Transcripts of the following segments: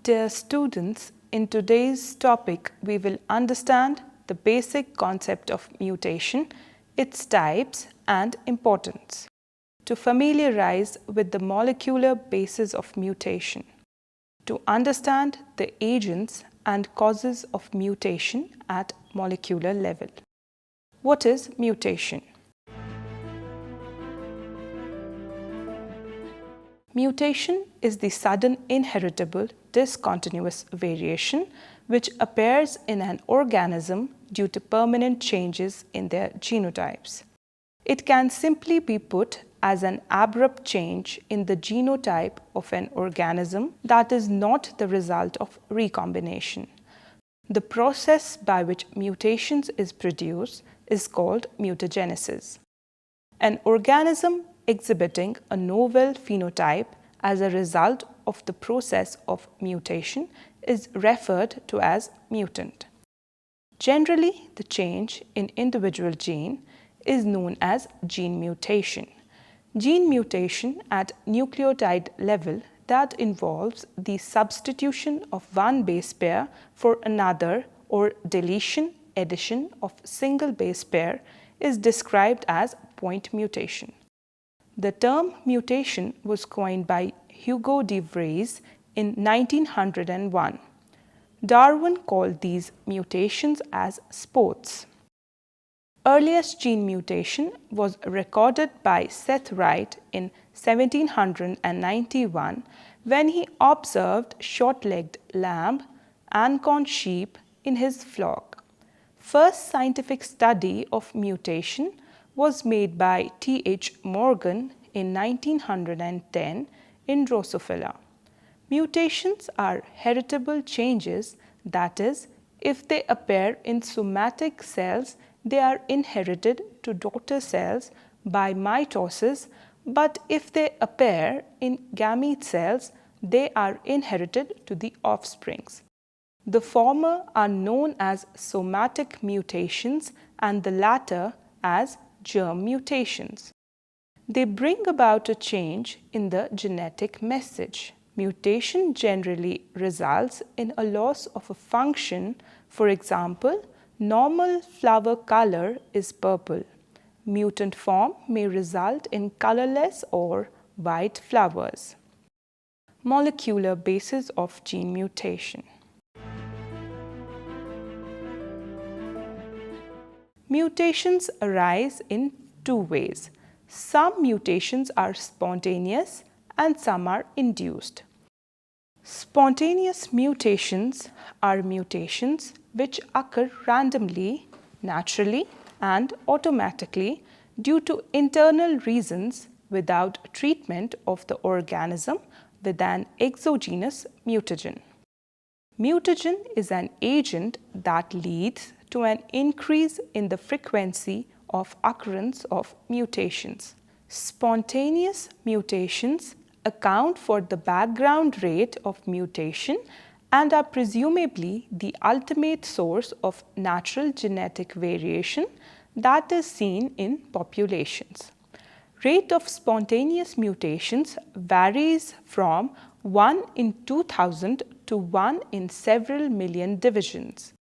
Dear students, in today's topic, we will understand the basic concept of mutation, its types and importance, to familiarize with the molecular basis of mutation, to understand the agents and causes of mutation at molecular level. What is mutation? Mutation is the sudden inheritable discontinuous variation which appears in an organism due to permanent changes in their genotypes. It can simply be put as an abrupt change in the genotype of an organism that is not the result of recombination. The process by which mutations is produced is called mutagenesis. An organism exhibiting a novel phenotype as a result of the process of mutation is referred to as mutant. Generally, the change in individual gene is known as gene mutation. Gene mutation at nucleotide level that involves the substitution of one base pair for another or deletion, addition of single base pair is described as point mutation. The term mutation was coined by Hugo de Vries in 1901. Darwin called these mutations as spots. Earliest gene mutation was recorded by Seth Wright in 1791 when he observed short-legged lamb and corn sheep in his flock. First scientific study of mutation was made by T.H. Morgan in 1910 in Drosophila. Mutations are heritable changes, that is, if they appear in somatic cells, they are inherited to daughter cells by mitosis, but if they appear in gamete cells, they are inherited to the offsprings. The former are known as somatic mutations and the latter as germ mutations. They bring about a change in the genetic message. Mutation generally results in a loss of a function. For example, normal flower color is purple. Mutant form may result in colorless or white flowers. Molecular basis of gene mutation. Mutations arise in two ways. Some mutations are spontaneous and some are induced. Spontaneous mutations are mutations which occur randomly, naturally, and automatically due to internal reasons without treatment of the organism with an exogenous mutagen. Mutagen is an agent that leads to an increase in the frequency of occurrence of mutations. Spontaneous mutations account for the background rate of mutation and are presumably the ultimate source of natural genetic variation that is seen in populations. Rate of spontaneous mutations varies from 1 in 2000 to 1 in several million divisions.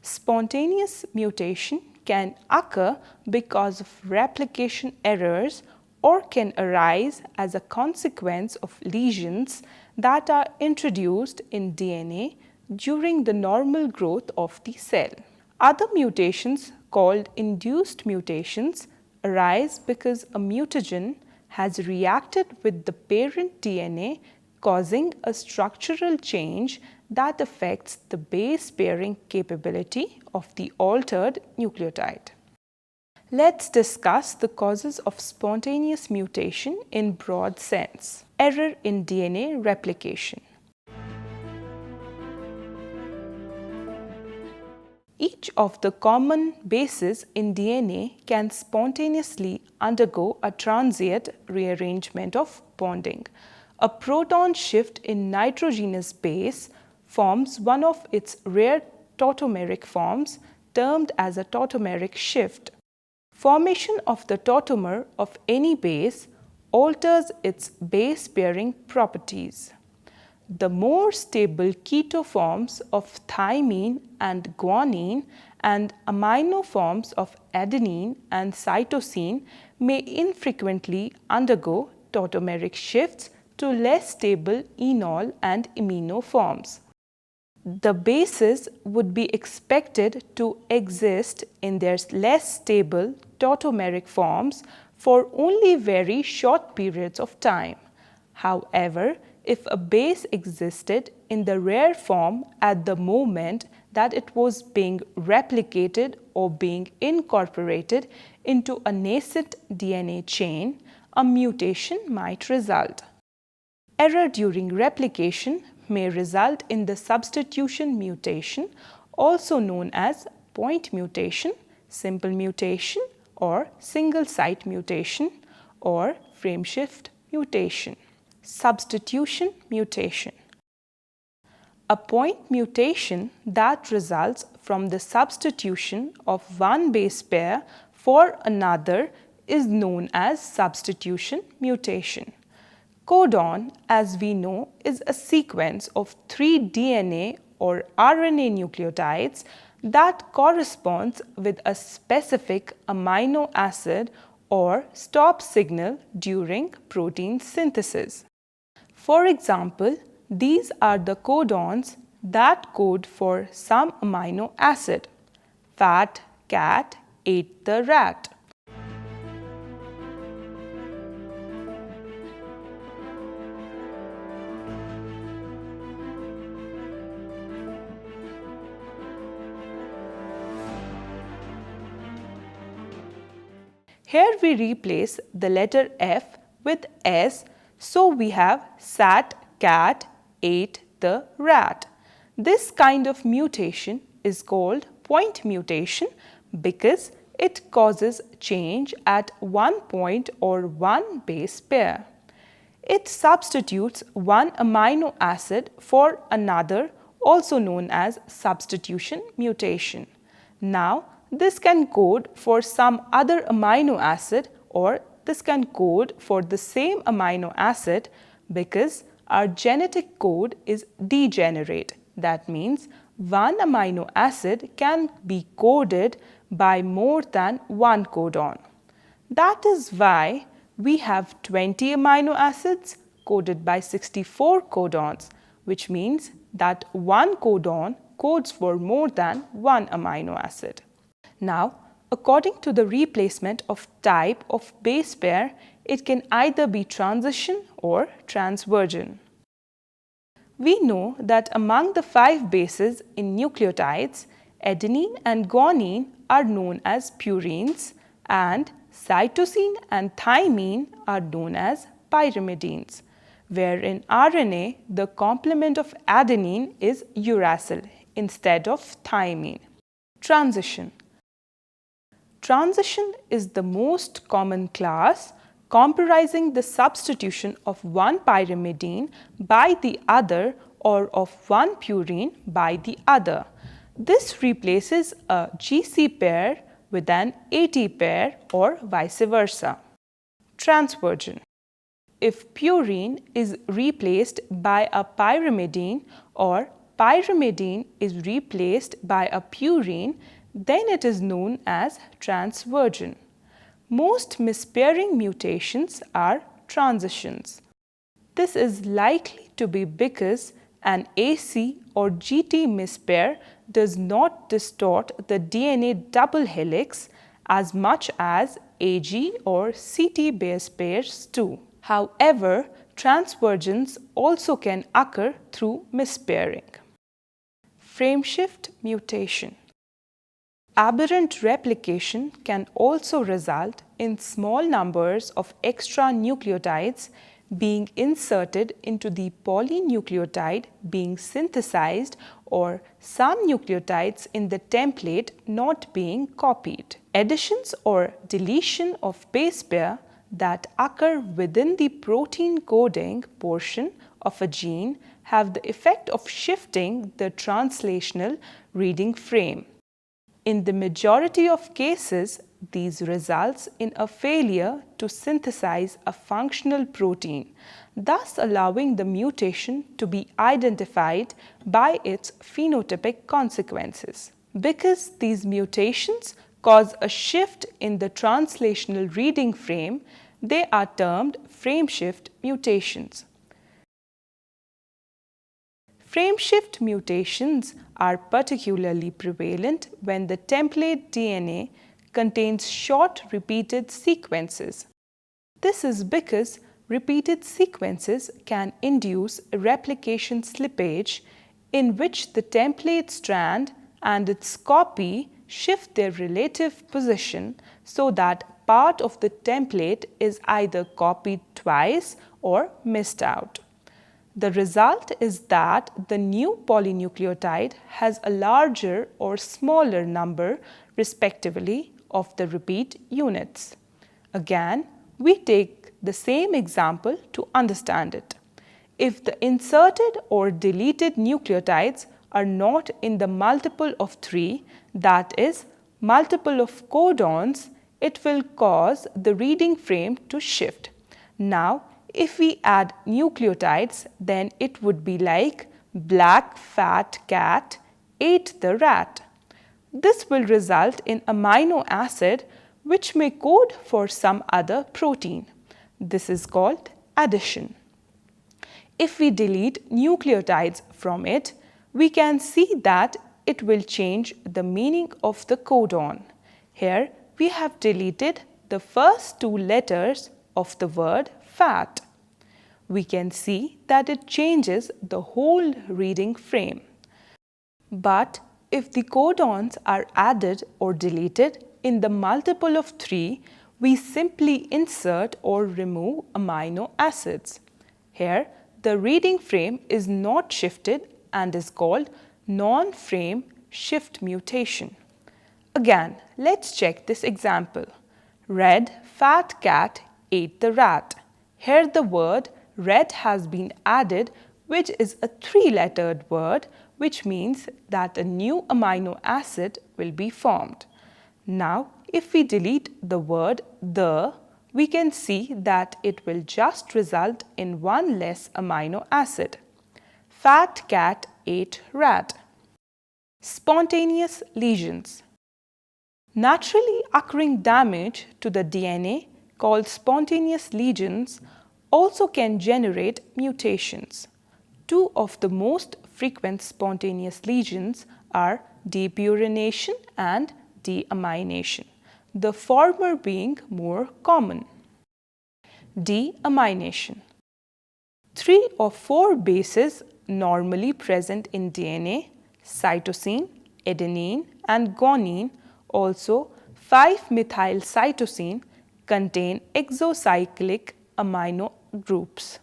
Spontaneous mutation can occur because of replication errors or can arise as a consequence of lesions that are introduced in DNA during the normal growth of the cell. Other mutations, called induced mutations, arise because a mutagen has reacted with the parent DNA, causing a structural change that affects the base pairing capability of the altered nucleotide. Let's discuss the causes of spontaneous mutation in broad sense. Error in DNA replication. Each of the common bases in DNA can spontaneously undergo a transient rearrangement of bonding. A proton shift in nitrogenous base forms one of its rare tautomeric forms termed as a tautomeric shift. Formation of the tautomer of any base alters its base pairing properties. the more stable keto forms of thymine and guanine and amino forms of adenine and cytosine may infrequently undergo tautomeric shifts to less stable enol and imino forms. The bases would be expected to exist in their less stable tautomeric forms for only very short periods of time. However, if a base existed in the rare form at the moment that it was being replicated or being incorporated into a nascent DNA chain, a mutation might result. Error during replication may result in the substitution mutation, also known as point mutation, simple mutation, or single site mutation, or frameshift mutation. Substitution mutation. A point mutation that results from the substitution of one base pair for another is known as substitution mutation. Codon, as we know, is a sequence of 3 DNA or RNA nucleotides that corresponds with a specific amino acid or stop signal during protein synthesis. For example, these are the codons that code for some amino acid. Fat cat ate the rat. Here we replace the letter F with S, so we have sat cat ate the rat. This kind of mutation is called point mutation because it causes change at one point or one base pair. It substitutes one amino acid for another, also known as substitution mutation. Now, this can code for some other amino acid, or this can code for the same amino acid because our genetic code is degenerate. That means one amino acid can be coded by more than one codon. That is why we have 20 amino acids coded by 64 codons, which means that one codon codes for more than one amino acid. Now, according to the replacement of type of base pair, it can either be transition or transversion. We know that among the 5 bases in nucleotides, adenine and guanine are known as purines and cytosine and thymine are known as pyrimidines, where in RNA the complement of adenine is uracil instead of thymine. Transition. Transition is the most common class comprising the substitution of one pyrimidine by the other or of one purine by the other. This replaces a GC pair with an AT pair or vice versa. Transversion. If purine is replaced by a pyrimidine or pyrimidine is replaced by a purine, then it is known as transversion. Most mispairing mutations are transitions. This is likely to be because an AC or GT mispair does not distort the DNA double helix as much as AG or CT base pairs do. However, transversions also can occur through mispairing. Frameshift mutation. Aberrant replication can also result in small numbers of extra nucleotides being inserted into the polynucleotide being synthesized or some nucleotides in the template not being copied. Additions or deletion of base pair that occur within the protein coding portion of a gene have the effect of shifting the translational reading frame. In the majority of cases, These results in a failure to synthesize a functional protein, thus allowing the mutation to be identified by its phenotypic consequences. Because these mutations cause a shift in the translational reading frame, they are termed frameshift mutations. Frameshift mutations are particularly prevalent when the template DNA contains short repeated sequences. This is because repeated sequences can induce replication slippage in which the template strand and its copy shift their relative position so that part of the template is either copied twice or missed out. The result is that the new polynucleotide has a larger or smaller number, respectively, of the repeat units. Again, we take the same example to understand it. If the inserted or deleted nucleotides are not in the multiple of 3, that is, multiple of codons, it will cause the reading frame to shift. Now, if we add nucleotides, then it would be like black fat cat ate the rat. This will result in amino acid which may code for some other protein. This is called addition. If we delete nucleotides from it, we can see that it will change the meaning of the codon. Here we have deleted the first 2 letters of the word fat. We can see that it changes the whole reading frame. But if the codons are added or deleted in the multiple of 3, we simply insert or remove amino acids. Here, the reading frame is not shifted and is called non-frame shift mutation. Again, let's check this example. Red fat cat ate the rat. Here the word red has been added, which is a 3-lettered word, which means that a new amino acid will be formed. Now, if we delete the word the, we can see that it will just result in 1 less amino acid. Fat cat ate rat. Spontaneous lesions. Naturally occurring damage to the DNA called spontaneous lesions also can generate mutations. 2 of the most frequent spontaneous lesions are depurination and deamination, the former being more common. Deamination. 3 or 4 bases normally present in DNA, cytosine, adenine and guanine, also 5-methylcytosine, contain exocyclic amino groups.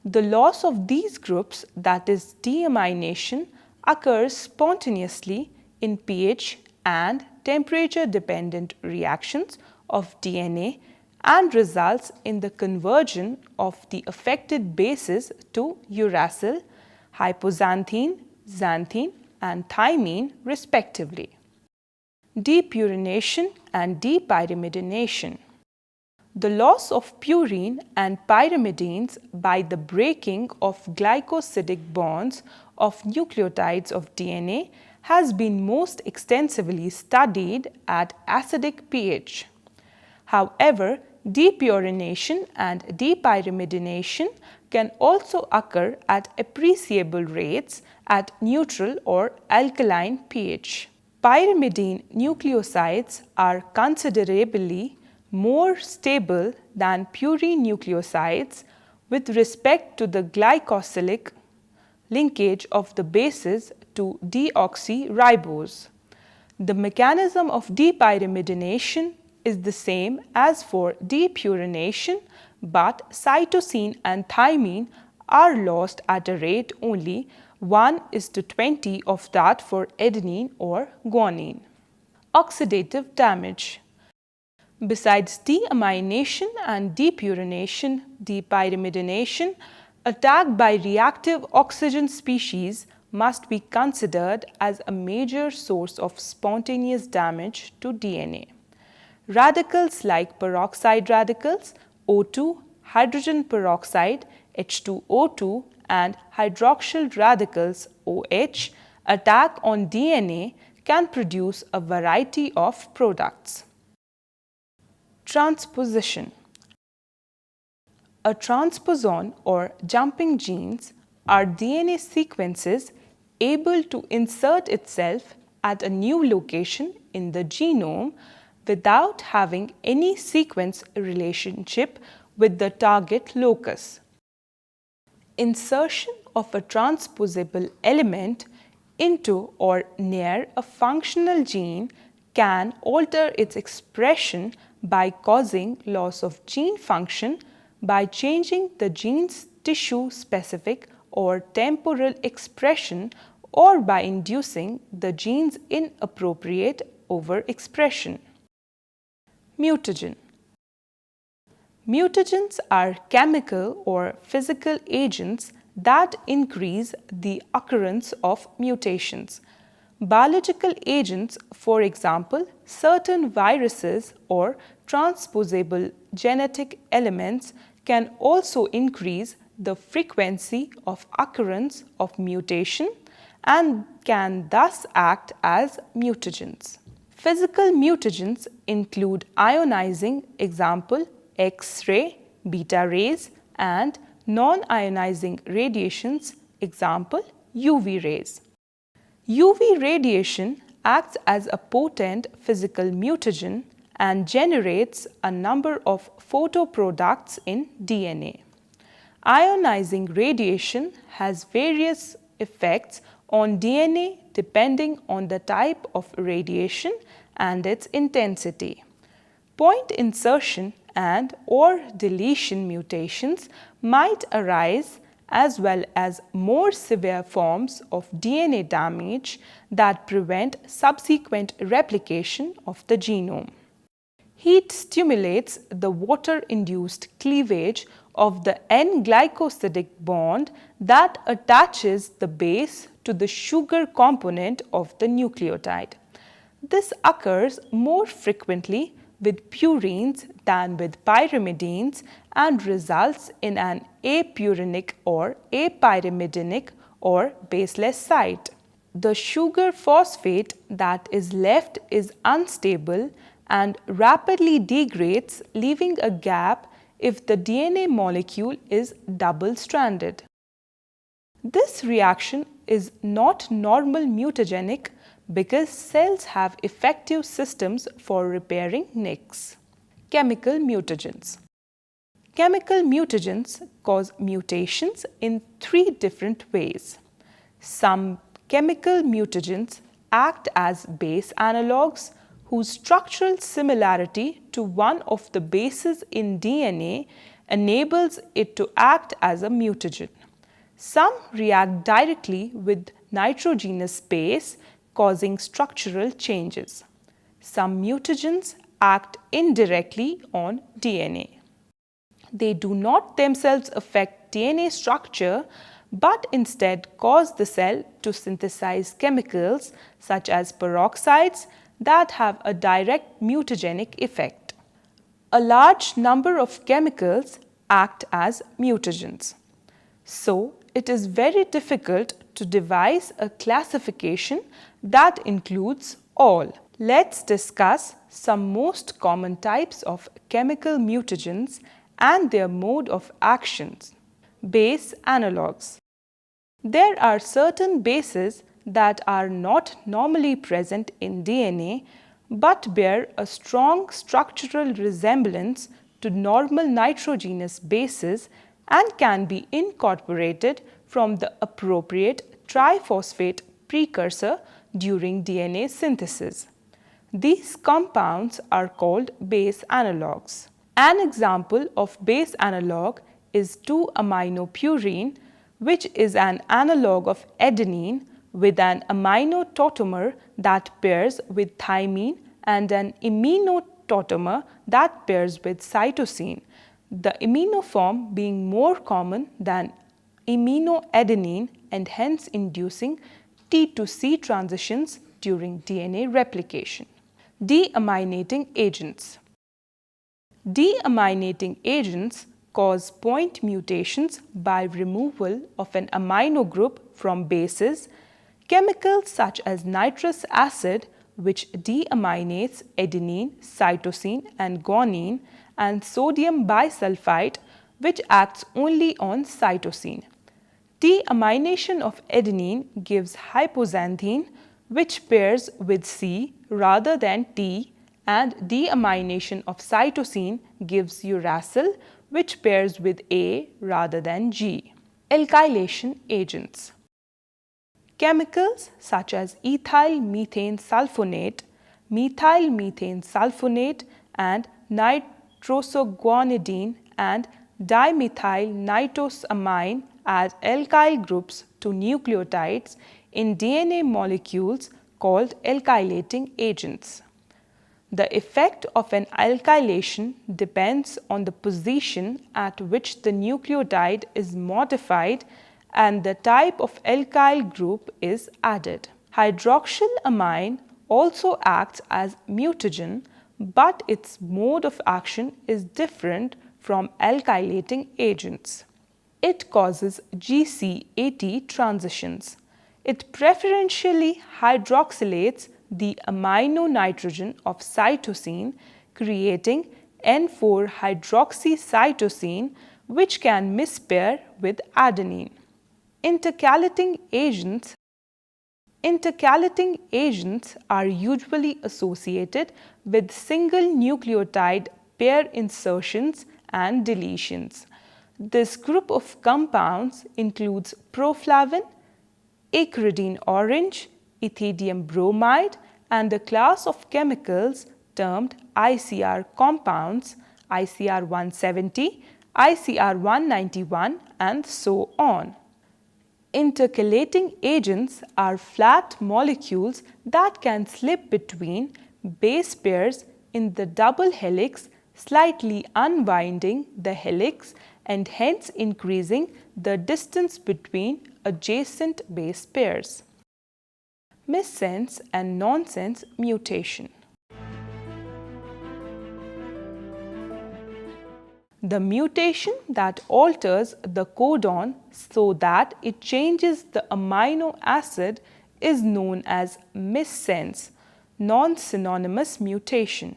The loss of these groups, that is deamination, occurs spontaneously in pH and temperature-dependent reactions of DNA and results in the conversion of the affected bases to uracil, hypoxanthine, xanthine and thymine respectively. Depurination and depyrimidination. The loss of purine and pyrimidines by the breaking of glycosidic bonds of nucleotides of DNA has been most extensively studied at acidic pH. However, depurination and depyrimidination can also occur at appreciable rates at neutral or alkaline pH. Pyrimidine nucleosides are considerably more stable than purine nucleosides with respect to the glycosylic linkage of the bases to deoxyribose. The mechanism of depyrimidination is the same as for depurination, but cytosine and thymine are lost at a rate only 1:20 of that for adenine or guanine. Oxidative damage. Besides deamination and depurination, depyrimidination, attack by reactive oxygen species must be considered as a major source of spontaneous damage to DNA. Radicals like peroxide radicals, O2, hydrogen peroxide, H2O2, and hydroxyl radicals, OH, attack on DNA can produce a variety of products. Transposition. A transposon or jumping genes are DNA sequences able to insert itself at a new location in the genome without having any sequence relationship with the target locus. Insertion of a transposable element into or near a functional gene can alter its expression by causing loss of gene function by changing the gene's tissue-specific or temporal expression or by inducing the gene's inappropriate overexpression. Mutagen. Mutagens are chemical or physical agents that increase the occurrence of mutations. Biological agents, for example, certain viruses or transposable genetic elements, can also increase the frequency of occurrence of mutation and can thus act as mutagens. Physical mutagens include ionizing, example, X-ray, beta rays, and non-ionizing radiations, example, UV rays. UV radiation acts as a potent physical mutagen and generates a number of photoproducts in DNA. Ionizing radiation has various effects on DNA depending on the type of radiation and its intensity. Point insertion and or deletion mutations might arise, as well as more severe forms of DNA damage that prevent subsequent replication of the genome. Heat stimulates the water-induced cleavage of the N-glycosidic bond that attaches the base to the sugar component of the nucleotide. This occurs more frequently with purines than with pyrimidines and results in an apurinic or apyrimidinic or baseless site. The sugar phosphate that is left is unstable and rapidly degrades, leaving a gap if the DNA molecule is double-stranded. This reaction is not normal mutagenic because cells have effective systems for repairing nicks. Chemical mutagens. Chemical mutagens cause mutations in three different ways. Some chemical mutagens act as base analogues whose structural similarity to one of the bases in DNA enables it to act as a mutagen. Some react directly with nitrogenous base, causing structural changes. Some mutagens act indirectly on DNA. They do not themselves affect DNA structure, but instead cause the cell to synthesize chemicals such as peroxides that have a direct mutagenic effect. A large number of chemicals act as mutagens. So, it is very difficult to devise a classification that includes all. Let's discuss some most common types of chemical mutagens and their mode of actions. Base analogues. There are certain bases that are not normally present in DNA but bear a strong structural resemblance to normal nitrogenous bases and can be incorporated from the appropriate triphosphate precursor during DNA synthesis. These compounds are called base analogues. An example of base analogue is 2-aminopurine, which is an analogue of adenine with an amino tautomer that pairs with thymine and an imino tautomer that pairs with cytosine, the imino form being more common than iminoadenine and hence inducing T to C transitions during DNA replication. Deaminating agents. Deaminating agents cause point mutations by removal of an amino group from bases. Chemicals such as nitrous acid, which deaminates adenine, cytosine, and guanine, and sodium bisulfite, which acts only on cytosine. Deamination of adenine gives hypoxanthine, which pairs with C rather than T, and deamination of cytosine gives uracil, which pairs with A rather than G. Alkylation agents. Chemicals such as ethyl methane sulfonate, methyl methane sulfonate, and nitrosoguanidine and dimethyl nitrosamine add alkyl groups to nucleotides in DNA molecules called alkylating agents. The effect of an alkylation depends on the position at which the nucleotide is modified and the type of alkyl group is added. Hydroxylamine also acts as mutagen, but its mode of action is different from alkylating agents. It causes GC-AT transitions. It preferentially hydroxylates the amino nitrogen of cytosine, creating N4-hydroxycytosine, which can mispair with adenine. Intercalating agents are usually associated with single nucleotide pair insertions and deletions. This group of compounds includes proflavin, acridine orange, ethidium bromide, and the class of chemicals termed ICR compounds, ICR 170, ICR 191, and so on. Intercalating agents are flat molecules that can slip between base pairs in the double helix, slightly unwinding the helix and hence increasing the distance between adjacent base pairs. Missense and nonsense mutation. The mutation that alters the codon so that it changes the amino acid is known as missense, non-synonymous mutation.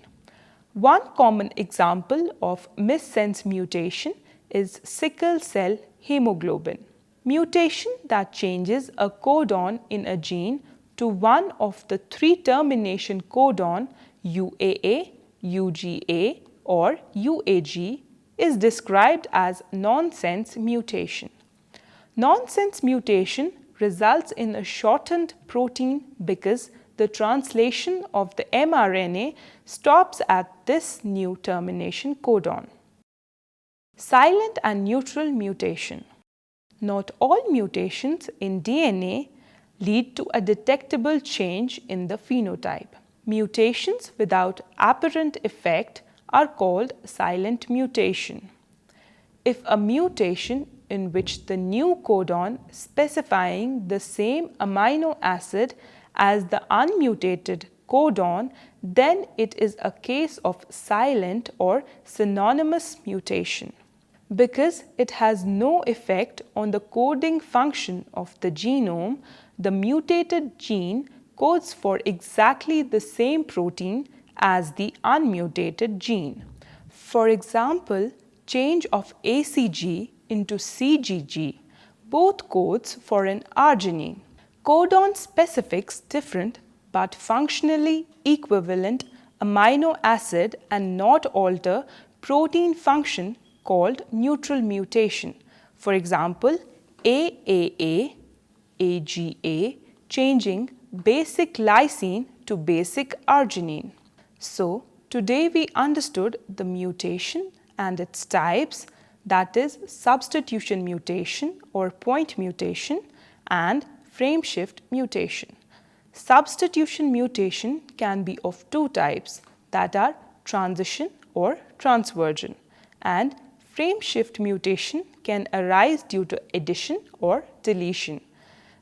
One common example of missense mutation is sickle cell hemoglobin. Mutation that changes a codon in a gene to one of the three termination codon UAA, UGA, or UAG is described as nonsense mutation. Nonsense mutation results in a shortened protein because the translation of the mRNA stops at this new termination codon. Silent and neutral mutation. Not all mutations in DNA lead to a detectable change in the phenotype. Mutations without apparent effect are called silent mutation. If a mutation in which the new codon specifying the same amino acid as the unmutated codon, then it is a case of silent or synonymous mutation. Because it has no effect on the coding function of the genome, the mutated gene codes for exactly the same protein as the unmutated gene. For example, change of ACG into CGG, both codes for an arginine. Codon specifics different but functionally equivalent amino acid and not alter protein function called neutral mutation. For example, AAA, AGA, changing basic lysine to basic arginine. So, today we understood the mutation and its types, that is substitution mutation or point mutation and frameshift mutation. Substitution mutation can be of two types, that are transition or transversion, and frameshift mutation can arise due to addition or deletion.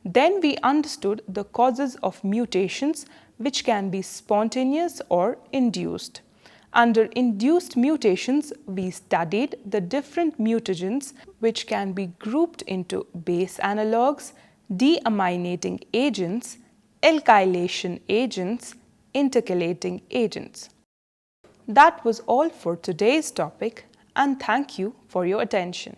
Then we understood the causes of mutations, which can be spontaneous or induced. Under induced mutations, we studied the different mutagens which can be grouped into base analogues, deaminating agents, alkylation agents, intercalating agents. That was all for today's topic, and thank you for your attention.